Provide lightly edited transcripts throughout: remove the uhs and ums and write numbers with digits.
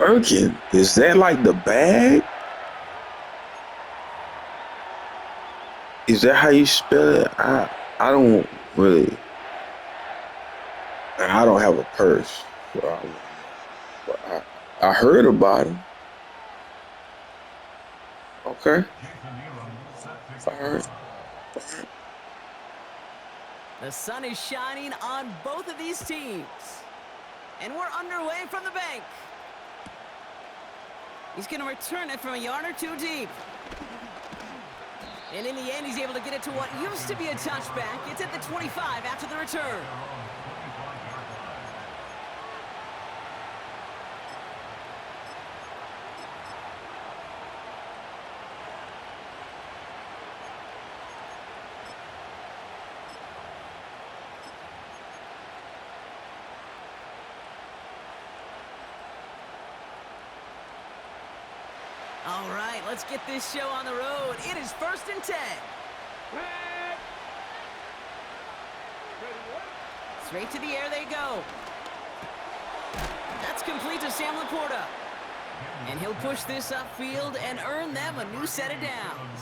Birkin, is that like the bag? Is that how you spell it? I don't really. I don't have a purse, so I wouldn't know. But I heard about him. Okay, I heard. The sun is shining on both of these teams. And we're underway from the bank. He's going to return it from a yard or two deep. And in the end, he's able to get it to what used to be a touchback. It's at the 25 after the return. All right, let's get this show on the road. It is 1st and 10. Straight to the air they go. That's complete to Sam Laporta. And he'll push this upfield and earn them a new set of downs.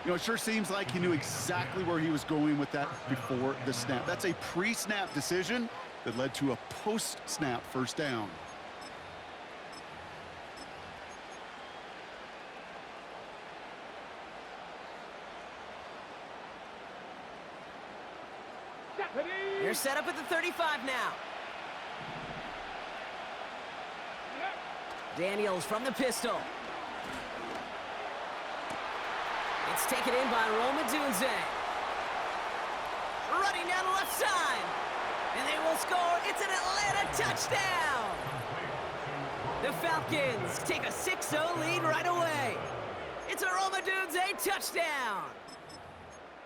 You know, it sure seems like he knew exactly where he was going with that before the snap. That's a pre-snap decision that led to a post-snap first down. They're set up at the 35 now. Daniels from the pistol. It's taken in by Roma Dunze. Running down the left side. And they will score. It's an Atlanta touchdown. The Falcons take a 6-0 lead right away. It's a Roma Dunze touchdown.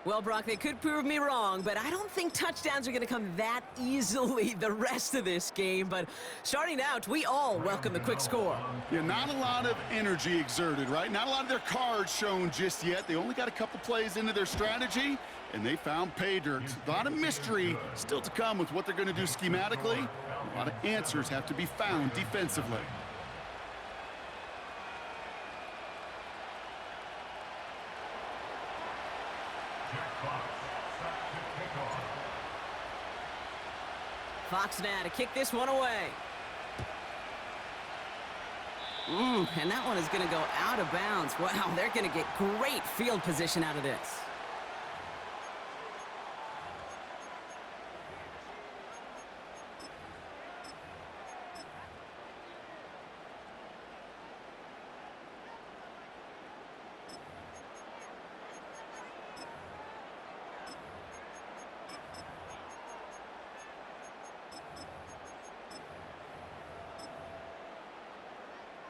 Well, Brock, they could prove me wrong, but I don't think touchdowns are going to come that easily the rest of this game. But starting out, we all welcome the quick score. Yeah, not a lot of energy exerted, right? Not a lot of their cards shown just yet. They only got a couple plays into their strategy, and they found pay dirt. A lot of mystery still to come with what they're going to do schematically. A lot of answers have to be found defensively. Fox now to kick this one away. And that one is going to go out of bounds. Wow, they're going to get great field position out of this.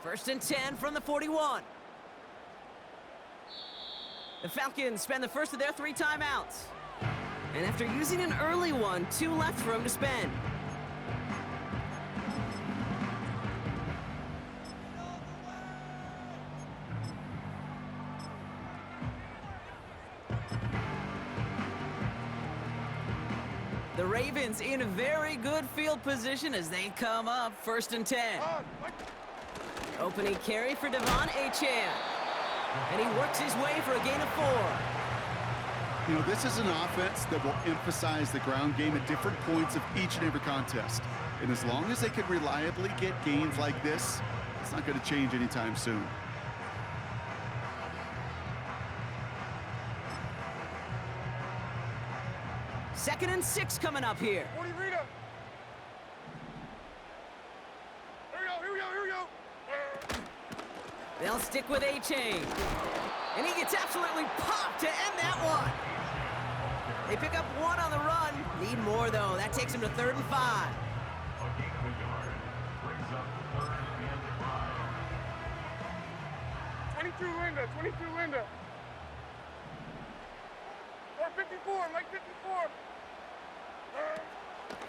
First and 10 from the 41. The Falcons spend the first of their 3 timeouts. And after using an early one, 2 left for them to spend. The Ravens in a very good field position as they come up first and 10. Opening carry for Devon Achane. And he works his way for a gain of 4. You know, this is an offense that will emphasize the ground game at different points of each and every contest. And as long as they can reliably get gains like this, it's not going to change anytime soon. Second and 6 coming up here. They'll stick with Achane. And he gets absolutely popped to end that one. They pick up 1 on the run. Need more, though. That takes him to 3rd and 5. Linda, 22 Linda. Or 54, Mike 54.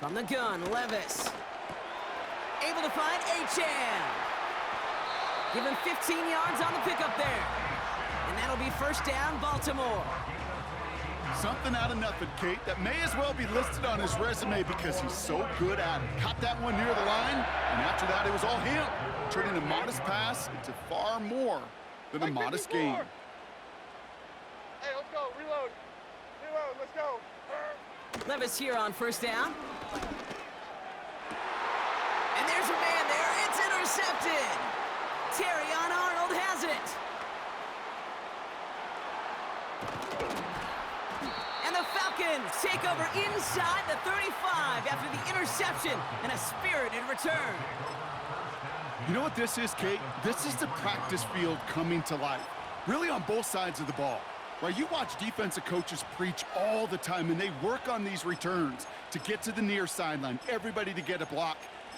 From the gun, Levis. Able to find Achane. Give him 15 yards on the pickup there. And that'll be first down, Baltimore. Something out of nothing, Kate, that may as well be listed on his resume because he's so good at it. Caught that one near the line, and after After that, it was all him, turning a modest pass into far more than a modest gain. Hey, let's go. Reload. Reload. Let's go. Levis here on first down. And there's a man there. It's intercepted. Terrion Arnold has it. And the Falcons take over inside the 35 after the interception and a spirited return. You know what this is, Kate? This is the practice field coming to life, really on both sides of the ball. Right, you watch defensive coaches preach all the time, and they work on these returns to get to the near sideline, everybody to get a block.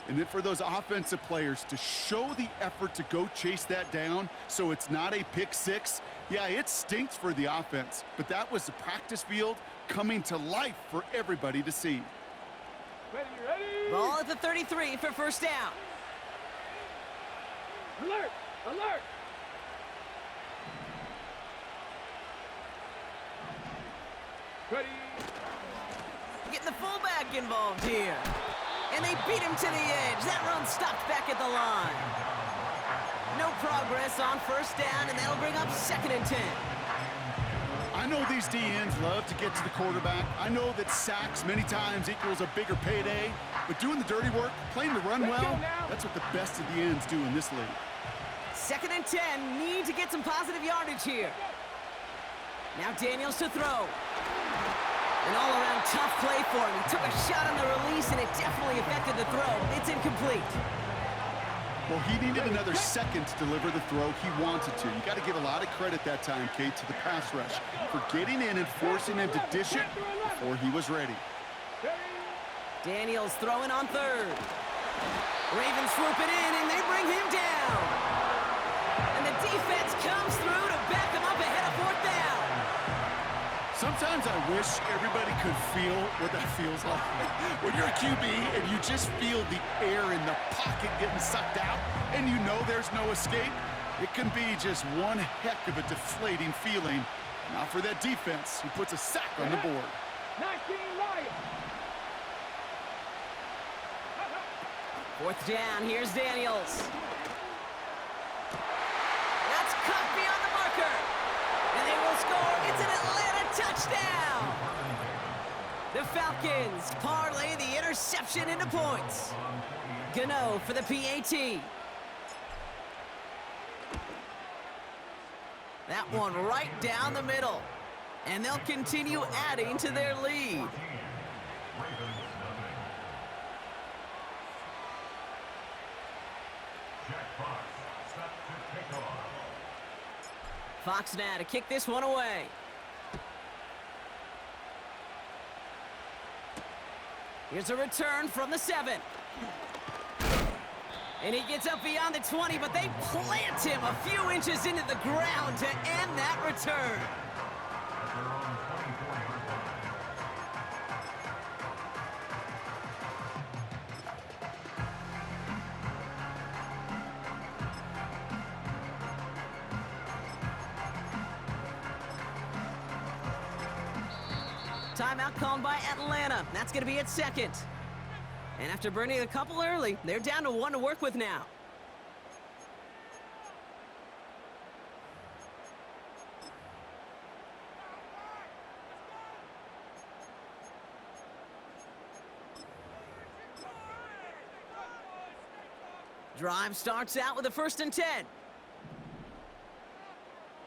And then for those offensive players to show the effort to go chase that down so it's not a pick six, yeah, it stinks for the offense. But that was the practice field coming to life for everybody to see. Ready, ready. Ball at the 33 for first down. Alert. Alert. Ready. Getting the fullback involved here. And they beat him to the edge. That run stopped back at the line. No progress on first down, and that'll bring up 2nd and 10. I know these DNs love to get to the quarterback. I know that sacks many times equals a bigger payday, but doing the dirty work, playing the run well, that's what the best of the ends do in this league. 2nd and 10, need to get some positive yardage here. Now Daniels to throw. An all-around tough play for him. He took a shot on the release, and it definitely affected the throw. It's incomplete. Well, he needed another second to deliver the throw he wanted to. You got to give a lot of credit that time, Kate, to the pass rush for getting in and forcing him to dish it before he was ready. Daniels throwing on 3rd. Ravens swoop it in, and they bring him down. And the defense comes through to back him up ahead of 4th down. Sometimes I wish everybody could feel what that feels like. When you're a QB and you just feel the air in the pocket getting sucked out and you know there's no escape, it can be just one heck of a deflating feeling. Not for that defense who puts a sack on the board. 19 Lions. 4th down, here's Daniels. That's caught beyond the marker. And they will score. It's an Atlanta touchdown. The Falcons parlay the interception into points. Gano for the PAT. That one right down the middle. And they'll continue adding to their lead. Fox now to kick this one away. Here's a return from the 7. And he gets up beyond the 20, but they plant him a few inches into the ground to end that return. Timeout called by Atlanta. That's going to be at 2nd. And after burning a couple early, they're down to 1 to work with now. Drive starts out with a 1st and 10.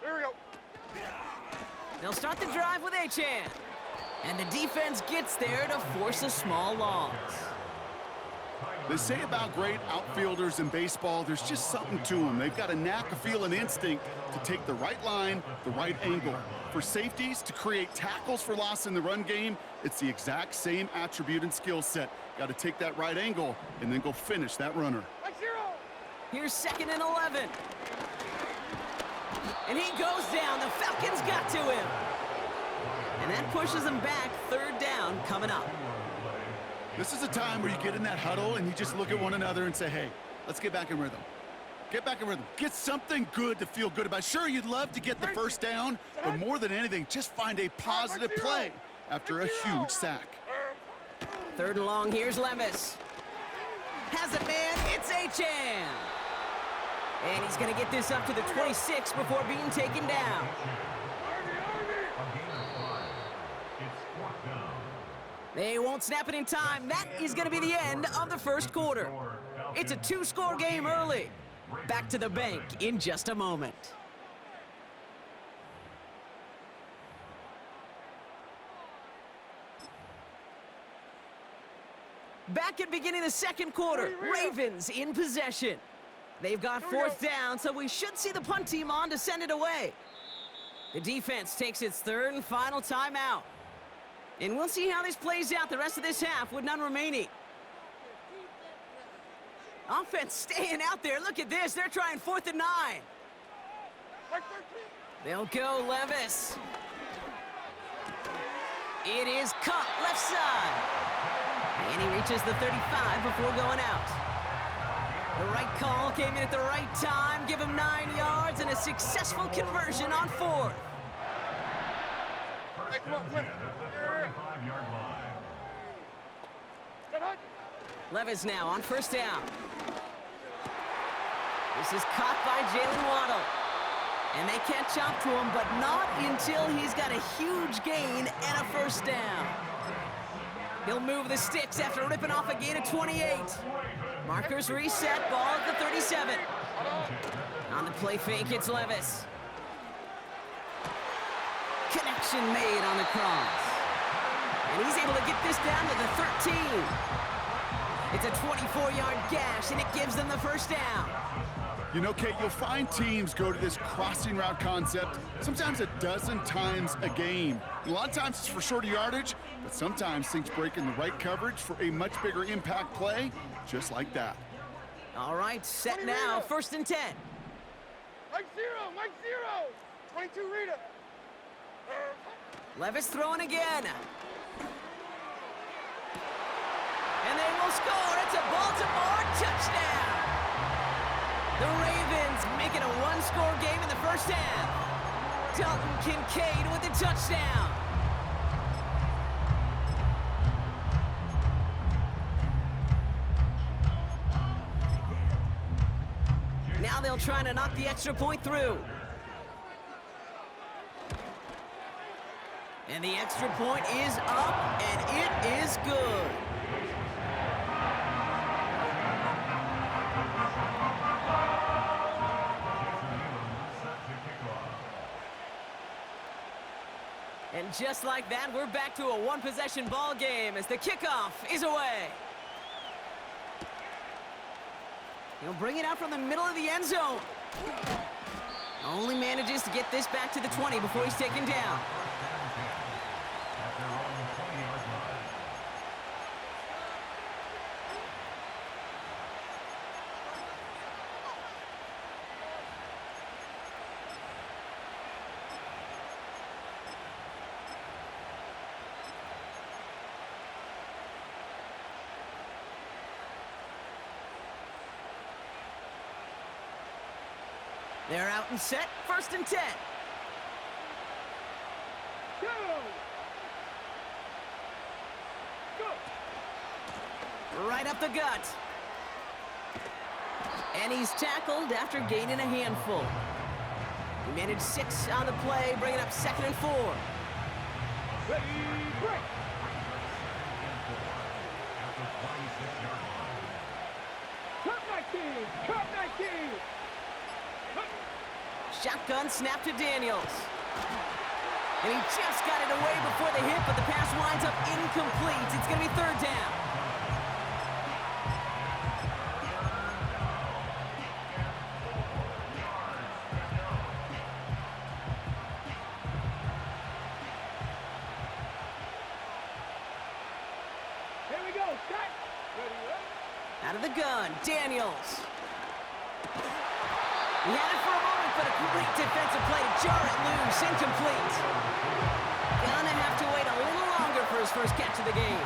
Here we go. They'll start the drive with Achane. And the defense gets there to force a small loss. They say about great outfielders in baseball, there's just something to them. They've got a knack, a feel, an instinct to take the right line, the right angle. For safeties, to create tackles for loss in the run game, it's the exact same attribute and skill set. Got to take that right angle and then go finish that runner. Here's 2nd and 11. And he goes down. The Falcons got to him. And that pushes them back. 3rd down coming up. This is a time where you get in that huddle and you just look at one another and say, hey, let's get back in rhythm. Get back in rhythm. Get something good to feel good about. Sure, you'd love to get the 1st down, but more than anything, just find a positive play after a huge sack. 3rd and long, here's Levis. Has it, man. It's And he's going to get this up to the 26 before being taken down. They won't snap it in time. That is going to be the end of the first quarter. It's a 2-score game early. Back to the bank in just a moment. Back at beginning of the second quarter, Ravens in possession. They've got fourth down, so we should see the punt team on to send it away. The defense takes its third and final timeout. And we'll see how this plays out the rest of this half with none remaining. Offense staying out there. Look at this. They're trying 4th and 9. They'll go Levis. It is Cup left side. And he reaches the 35 before going out. The right call came in at the right time. Give him 9 yards and a successful conversion on 4th. Hey, come on, come on. Levis now on first down. This is caught by Jalen Waddle. And they catch up to him, but not until he's got a huge gain and a first down. He'll move the sticks after ripping off a gain of 28. Markers reset, ball at the 37. On the play fake, it's Levis. Connection made on the cross. And he's able to get this down to the 13. It's a 24-yard gash, and it gives them the first down. You know, Kate, you'll find teams go to this crossing route concept sometimes a dozen times a game. A lot of times it's for shorter yardage, but sometimes things break in the right coverage for a much bigger impact play, just like that. All right, set now, 1st and 10. Mike 0, Mike 0. 22 Rita. Levis throwing again. And they will score. It's a Baltimore touchdown. The Ravens make it a 1-score game in the first half. Dalton Kincaid with the touchdown. Now they'll try to knock the extra point through. And the extra point is up, and it is good. And just like that, we're back to a 1-possession ball game as the kickoff is away. He'll bring it out from the middle of the end zone. Only manages to get this back to the 20 before he's taken down. They're out and set, 1st and 10. Go! Go! Right up the gut. And he's tackled after gaining a handful. He managed 6 on the play, bringing up 2nd and 4. Ready, break! Cut 19! Cut 19! Shotgun snap to Daniels. And he just got it away before the hit, but the pass winds up incomplete. It's going to be 3rd down. Here we go, set! Ready, Out of the gun, Daniels. He had it for a moment, but a great defensive play to jar it loose, incomplete. Gonna have to wait a little longer for his first catch of the game.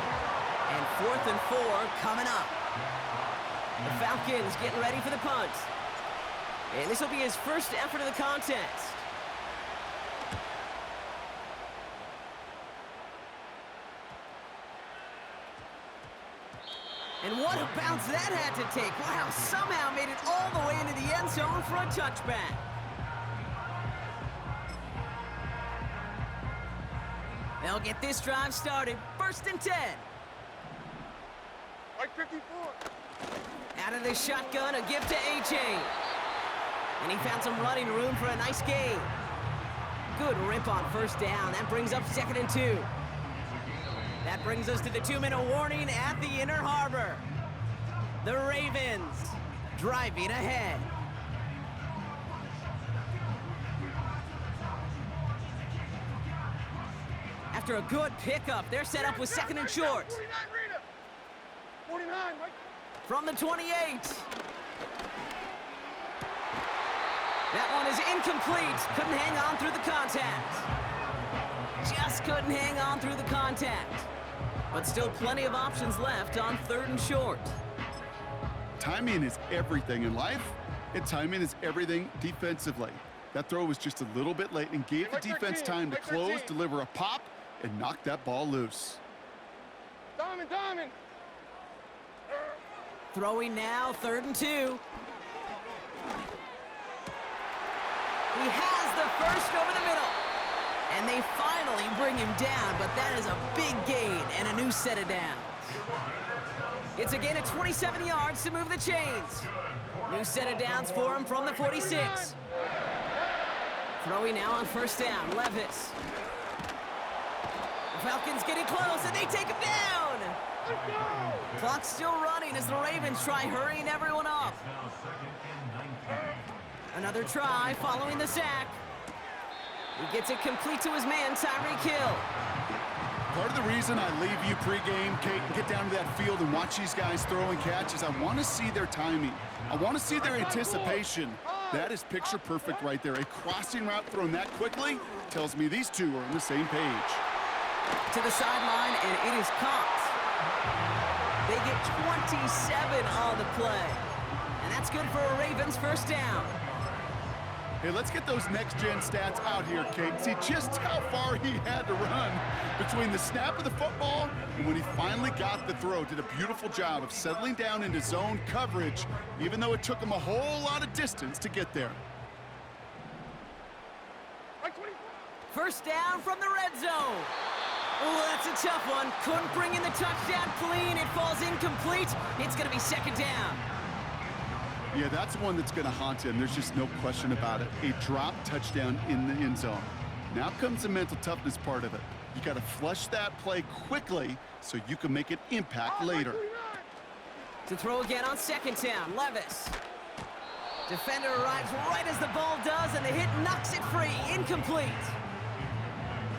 And 4th and 4 coming up. The Falcons getting ready for the punt. And this will be his first effort of the contest. And what a bounce that had to take. Wow, somehow made it all the way into the end zone for a touchback. They'll get this drive started. 1st and 10. Like 54. Out of the shotgun, a give to A.J. And he found some running room for a nice gain. Good rip on 1st down. That brings up 2nd and 2. That brings us to the 2-minute warning at the Inner Harbor. The Ravens driving ahead. After a good pickup, they're set up with 2nd and short. 49, Rita. 49, Mike. From the 28. That one is incomplete. Couldn't hang on through the contact. Just couldn't hang on through the contact. But still plenty of options left on 3rd and short. Timing is everything in life, and timing is everything defensively. That throw was just a little bit late and gave the defense time to close, deliver a pop, and knock that ball loose. Diamond. Throwing now, 3rd and 2. He has the first over the middle. And they finally bring him down, but that is a big gain and a new set of downs. It's a gain of 27 yards to move the chains. New set of downs for him from the 46. Throwing now on 1st down, Levis. The Falcons getting close, and they take him down. Clock's still running as the Ravens try hurrying everyone up. Another try following the sack. He gets it complete to his man, Tyreek Hill. Part of the reason I leave you pregame, Kate, and get down to that field and watch these guys throw and catch is I want to see their timing. I want to see their anticipation. That is picture perfect right there. A crossing route thrown that quickly tells me these two are on the same page. To the sideline, and it is caught. They get 27 on the play. And that's good for a Ravens 1st down. Hey, let's get those next-gen stats out here, Kate. See just how far he had to run between the snap of the football and when he finally got the throw. Did a beautiful job of settling down into zone coverage, even though it took him a whole lot of distance to get there. 1st down from the red zone. Oh, that's a tough one. Couldn't bring in the touchdown clean. It falls incomplete. It's going to be 2nd down. Yeah, that's one that's going to haunt him. There's just no question about it. A drop touchdown in the end zone. Now comes the mental toughness part of it. You got to flush that play quickly so you can make an impact later. To throw again on 2nd down, Levis. Defender arrives right as the ball does, and the hit knocks it free. Incomplete.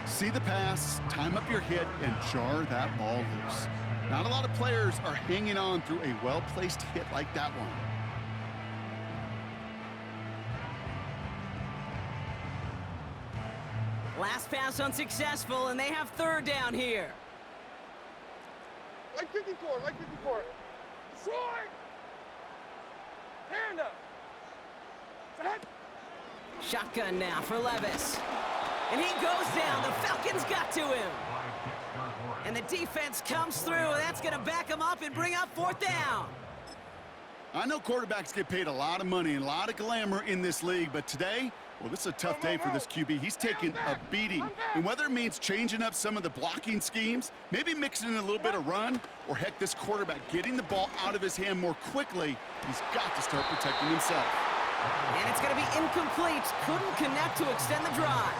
See the pass, time up your hit, and jar that ball loose. Not a lot of players are hanging on through a well-placed hit like that one. Last pass unsuccessful, and they have 3rd down here. Like 54. Troy! Hand up. Set. Shotgun now for Levis. And he goes down. The Falcons got to him. And the defense comes through, and that's going to back him up and bring up 4th down. I know quarterbacks get paid a lot of money and a lot of glamour in this league, but today, well, this is a tough day for this QB. He's taking a beating. And whether it means changing up some of the blocking schemes, maybe mixing in a little bit of run, or heck, this quarterback getting the ball out of his hand more quickly, he's got to start protecting himself. And it's going to be incomplete. Couldn't connect to extend the drive.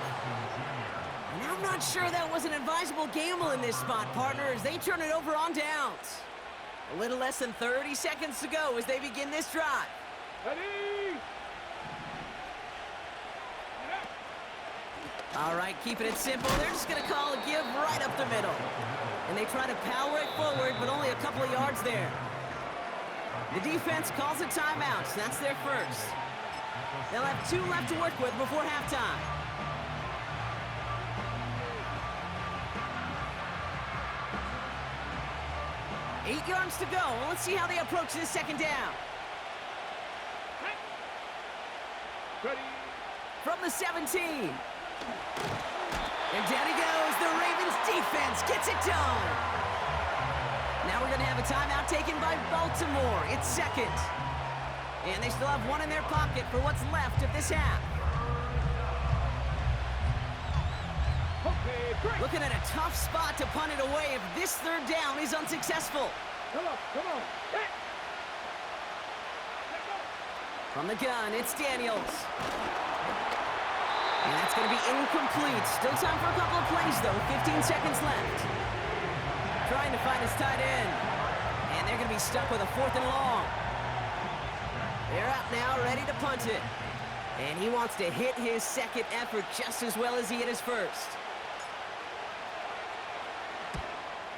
And I'm not sure that was an advisable gamble in this spot, partner, as they turn it over on downs. A little less than 30 seconds to go as they begin this drive. Ready! All right, keeping it simple. They're just going to call a give right up the middle. And they try to power it forward, but only a couple of yards there. The defense calls a timeout. So that's their first. They'll have 2 left to work with before halftime. Eight yards to go. Let's see how they approach this 2nd down. Ready. From the 17. And down he goes. The Ravens defense gets it done. Now we're going to have have a timeout taken by Baltimore. It's second. And they still have one in their pocket for what's left of this half. Okay, great. Looking at a tough spot to punt it away if this third down is unsuccessful. Come on. Hit. From the gun, it's Daniels. And that's going to be incomplete. Still time for a couple of plays, though. 15 seconds left. Trying to find his tight end. And they're going to be stuck with a 4th and long. They're out now, ready to punt it. And he wants to hit his second effort just as well as he hit his first.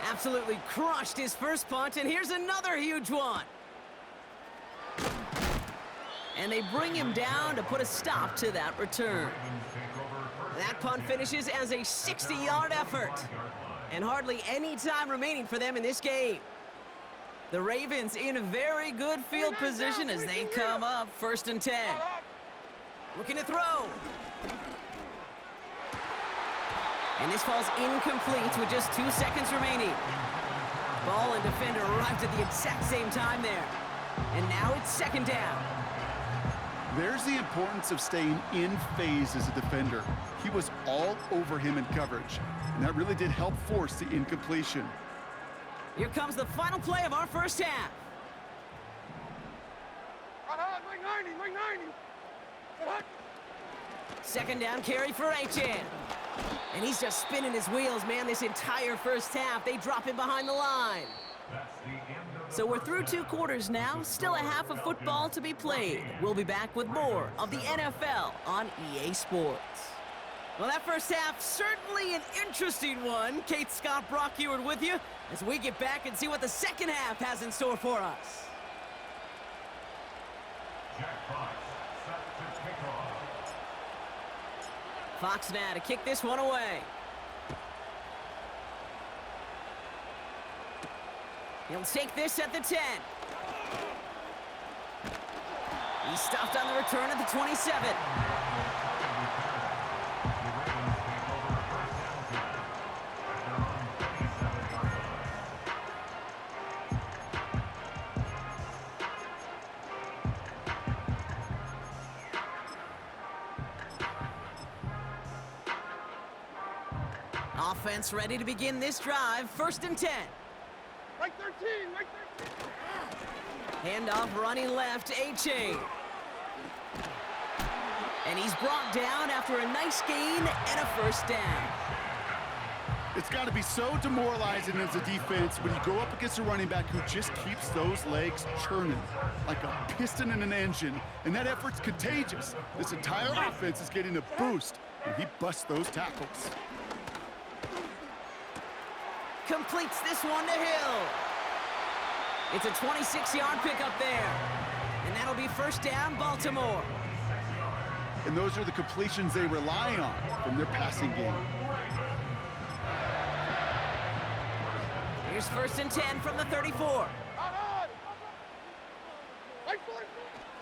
Absolutely crushed his first punt, and here's another huge one. And they bring him down to put a stop to that return. That punt finishes as a 60-yard effort. And hardly any time remaining for them in this game. The Ravens in a very good field position as they come up 1st and 10. Looking to throw. And this falls incomplete with just 2 seconds remaining. Ball and defender arrived at the exact same time there. And now it's 2nd down. There's the importance of staying in phase as a defender. He was all over him in coverage, and that really did help force the incompletion. Here comes the final play of our first half. Ring 90. What? 2nd down carry for Achan. And he's just spinning his wheels, man, this entire first half. They drop him behind the line. So we're through 2 quarters now. Still a half of football to be played. We'll be back with more of the NFL on EA Sports. Well, that first half, certainly an interesting one. Kate Scott, Brock Ewart with you as we get back and see what the second half has in store for us. Fox now to kick this one away. He'll take this at the 10. He's stopped on the return at the 27. Offense ready to begin this drive. 1st and 10. Right 13. Handoff running left, A-Chain. And he's brought down after a nice gain and a 1st down. It's got to be so demoralizing as a defense when you go up against a running back who just keeps those legs churning like a piston in an engine, and that effort's contagious. This entire offense is getting a boost, and he busts those tackles. Completes this one to Hill. It's a 26-yard pickup there. And that'll be 1st down, Baltimore. And those are the completions they rely on from their passing game. Here's 1st and 10 from the 34.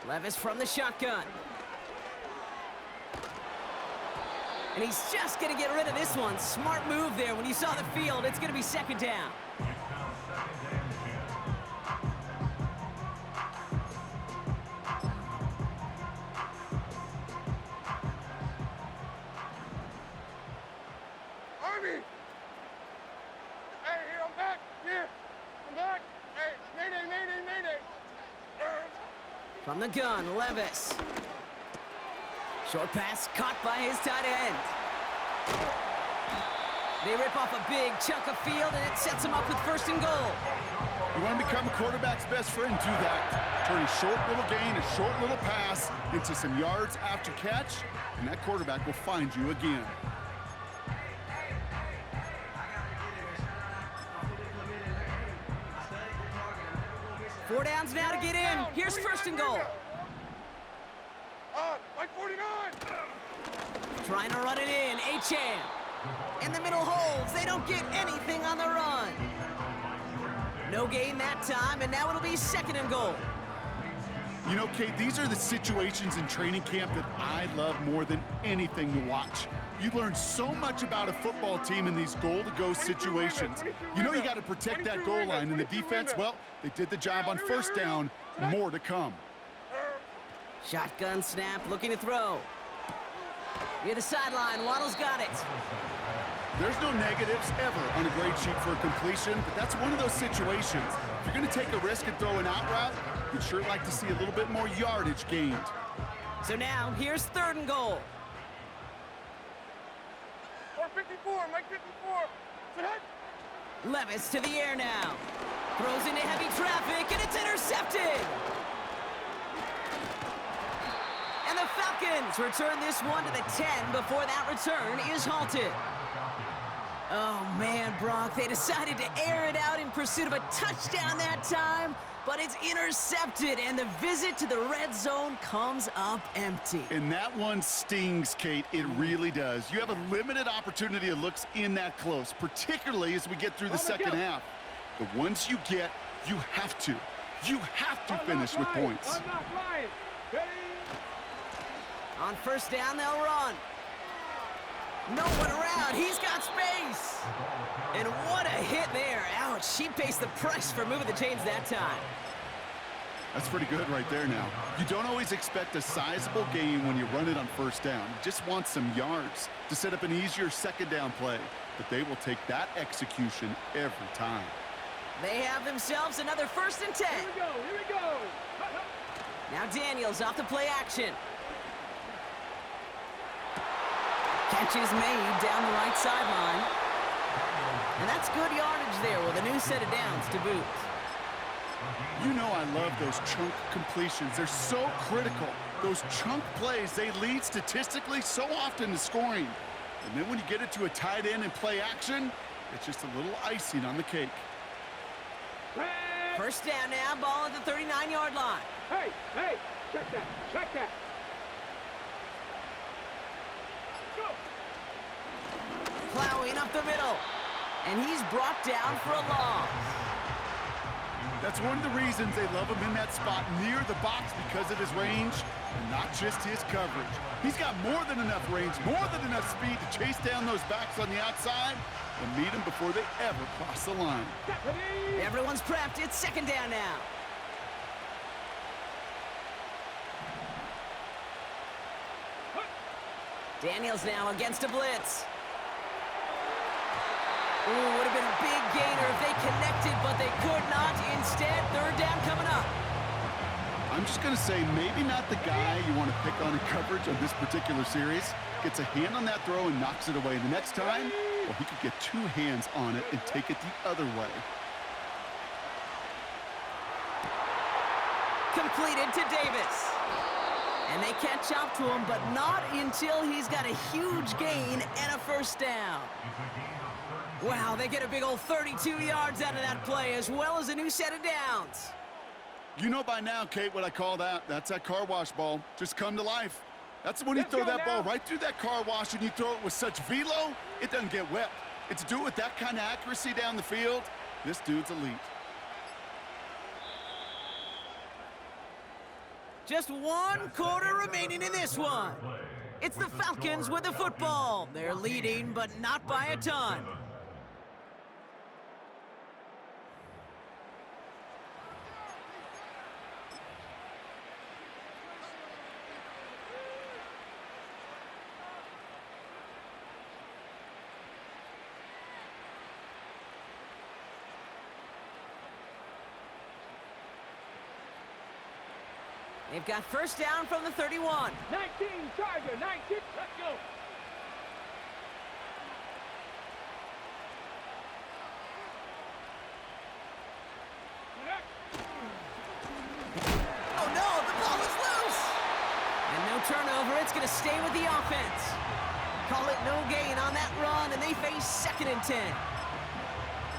Levis from the shotgun. And he's just going to get rid of this one. Smart move there. When you saw the field, it's going to be 2nd down. Army! Hey, here, I'm back. Here, I'm back. Hey, mayday. From the gun, Levis. Short pass caught by his tight end. They rip off a big chunk of field, and it sets him up with 1st and goal. You want to become a quarterback's best friend, do that. Turn a short little gain, a short little pass into some yards after catch, and that quarterback will find you again. Four downs now to get in. Here's 1st and goal. Like 49. Trying to run it in. Achan. In the middle holds. They don't get anything on the run. No gain that time, and now it'll be 2nd and goal. You know, Kate, these are the situations in training camp that I love more than anything to watch. You learn so much about a football team in these goal-to-go situations. You know you got to protect that goal line, and the defense, well, they did the job on first down. More to come. Shotgun snap, looking to throw. Near the sideline, Waddle's got it. There's no negatives ever on a grade sheet for a completion, but that's one of those situations. If you're going to take a risk and throw an out route, you'd sure like to see a little bit more yardage gained. So now, here's 3rd and goal. 54, Mike 54. Levis to the air now. Throws into heavy traffic, and it's intercepted! And the Falcons return this one to the 10 before that return is halted. Oh, man, Brock, they decided to air it out in pursuit of a touchdown that time, but it's intercepted, and the visit to the red zone comes up empty. And that one stings, Kate. It really does. You have a limited opportunity of looks in that close, particularly as we get through the second half. The ones you get, you have to finish with points. On first down, they'll run. No one around. He's got space. And what a hit there. Ouch, she pays the price for moving the chains that time. That's pretty good right there now. You don't always expect a sizable gain when you run it on first down. You just want some yards to set up an easier second down play. But they will take that execution every time. They have themselves another 1st and 10. Here we go. Now Daniels off the play action. Catch is made down the right sideline. And that's good yardage there with a new set of downs to boot. You know I love those chunk completions. They're so critical. Those chunk plays, they lead statistically so often to scoring. And then when you get it to a tight end and play action, it's just a little icing on the cake. First down now, ball at the 39-yard line. Hey, check that. Go. Plowing up the middle. And he's brought down for a loss. That's one of the reasons they love him in that spot near the box, because of his range and not just his coverage. He's got more than enough range, more than enough speed to chase down those backs on the outside and meet them before they ever cross the line. Everyone's prepped. It's 2nd down now. Daniels now against a blitz. Ooh, would have been a big gainer if they connected, but they could not. Instead, 3rd down coming up. I'm just going to say maybe not the guy you want to pick on in coverage on this particular series. Gets a hand on that throw and knocks it away. The next time, well, he could get 2 hands on it and take it the other way. Completed to Davis. And they catch up to him, but not until he's got a huge gain and a 1st down. Wow, they get a big old 32 yards out of that play, as well as a new set of downs. You know by now, Kate, what I call that. That's that car wash ball. Just come to life. That's when you throw that ball right through that car wash and you throw it with such velo, it doesn't get wet. And to do it with that kind of accuracy down the field, this dude's elite. Just 1 quarter remaining in this one. It's the Falcons with the football. They're leading, but not by a ton. They've got 1st down from the 31. 19, Charger, 19. Let's go. Oh no, the ball is loose! And no turnover, it's gonna stay with the offense. Call it no gain on that run, and they face 2nd and 10.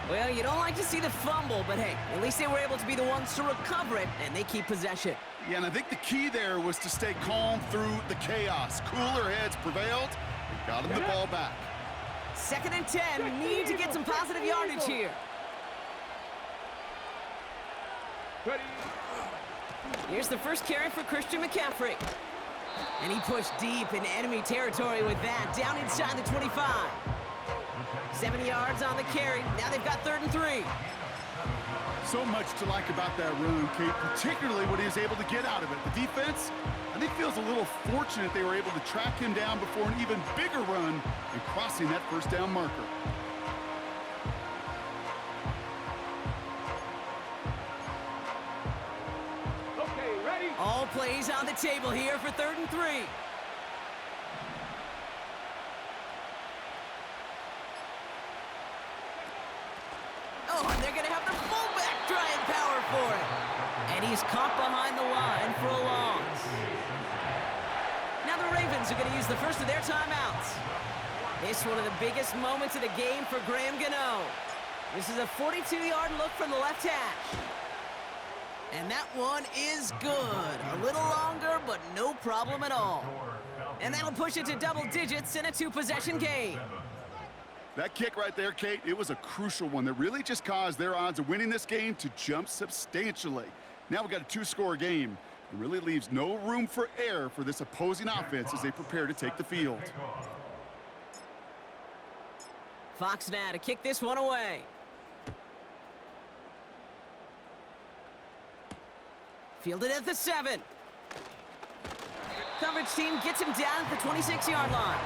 Well, you don't like to see the fumble, but hey, at least they were able to be the ones to recover it, and they keep possession. Yeah, and I think the key there was to stay calm through the chaos. Cooler heads prevailed and got him the ball back. 2nd and 10, need to get some positive yardage here. Ready. Here's the first carry for Christian McCaffrey. And he pushed deep in enemy territory with that, down inside the 25. 7 yards on the carry. Now they've got 3rd and 3. So much to like about that run, Kate, particularly what he was able to get out of it. The defense, I think, feels a little fortunate they were able to track him down before an even bigger run and crossing that first down marker. Okay, ready? All plays on the table here for 3rd and 3. Oh, and they're going to have the fullback try and power for it. And he's caught behind the line for a loss. Now the Ravens are going to use the first of their timeouts. This is one of the biggest moments of the game for Graham Gano. This is a 42-yard look from the left hash. And that one is good. A little longer, but no problem at all. And that'll push it to double digits in a 2-possession game. That kick right there, Kate, it was a crucial one that really just caused their odds of winning this game to jump substantially. Now we've got a 2-score game. It really leaves no room for error for this opposing offense as they prepare to take the field. Fox now to kick this one away. Fielded at the 7. Coverage team gets him down at the 26-yard line.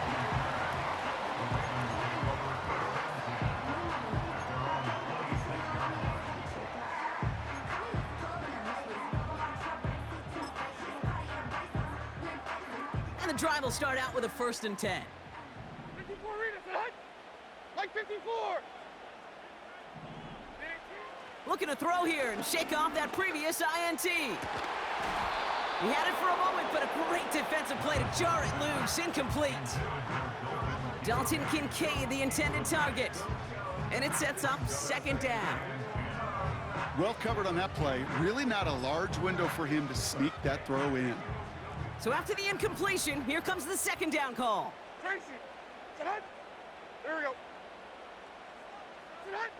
And the drive will start out with a 1st and 10. 54 readers, hut! Like 54! Looking to throw here and shake off that previous INT. He had it for a moment, but a great defensive play to jar it loose. Incomplete. Dalton Kincaid, the intended target. And it sets up 2nd down. Well covered on that play. Really not a large window for him to sneak that throw in. So after the incompletion, here comes the 2nd down call. Tracy! Hut! There we go. Hut!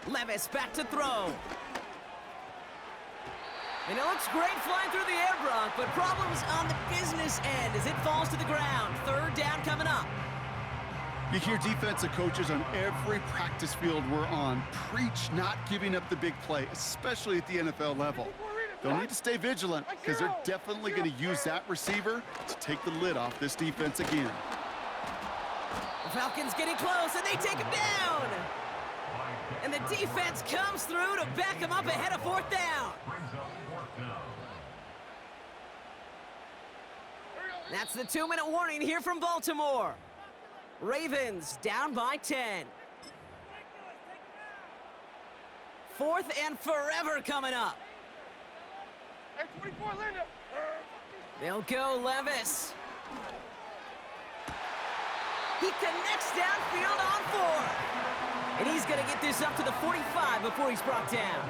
Levis back to throw. And it looks great flying through the air, Brock, but problems on the business end as it falls to the ground. 3rd down coming up. You hear defensive coaches on every practice field we're on preach not giving up the big play, especially at the NFL level. They'll need to stay vigilant because they're definitely going to use that receiver to take the lid off this defense again. The Falcons getting close, and they take him down. And the defense comes through to back him up ahead of 4th down. That's the 2-minute warning here from Baltimore. Ravens down by 10. 4th and forever coming up. Hey, 24, Linda! They'll go Levis. He connects downfield on 4. And he's going to get this up to the 45 before he's brought down.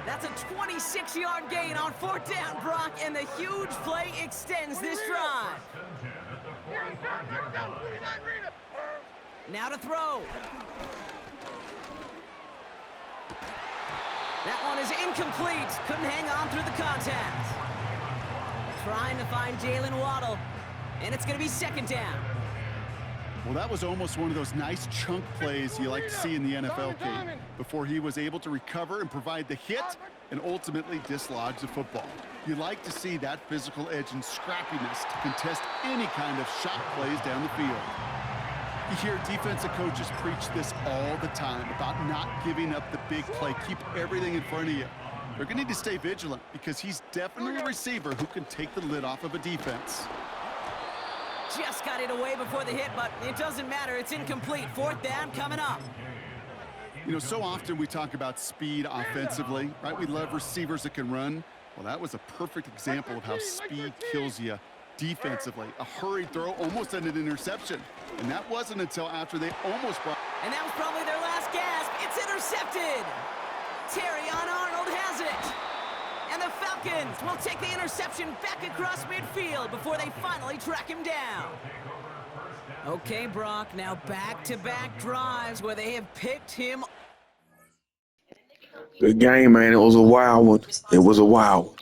That's a 26-yard gain on 4th down, Brock, and the huge play extends this drive. Now to throw. That one is incomplete. Couldn't hang on through the contact. Trying to find Jalen Waddle, and it's going to be 2nd down. Well, that was almost one of those nice chunk plays you like to see in the NFL, Kate, before he was able to recover and provide the hit and ultimately dislodge the football. You like to see that physical edge and scrappiness to contest any kind of shot plays down the field. You hear defensive coaches preach this all the time about not giving up the big play. Keep everything in front of you. They're going to need to stay vigilant because he's definitely a receiver who can take the lid off of a defense. Just got it away before the hit, but it doesn't matter. It's incomplete. 4th down coming up. You know, so often we talk about speed offensively, right? We love receivers that can run. Well, that was a perfect example of how speed kills you defensively. A hurried throw, almost ended an interception. And that wasn't until after they almost brought... And that was probably their last gasp. It's intercepted. Terrion Arnold has it. And the Falcons will take the interception back across midfield before they finally track him down. Okay, Brock, now back-to-back drives where they have picked him. Good game, man. It was a wild one. It was a wild one.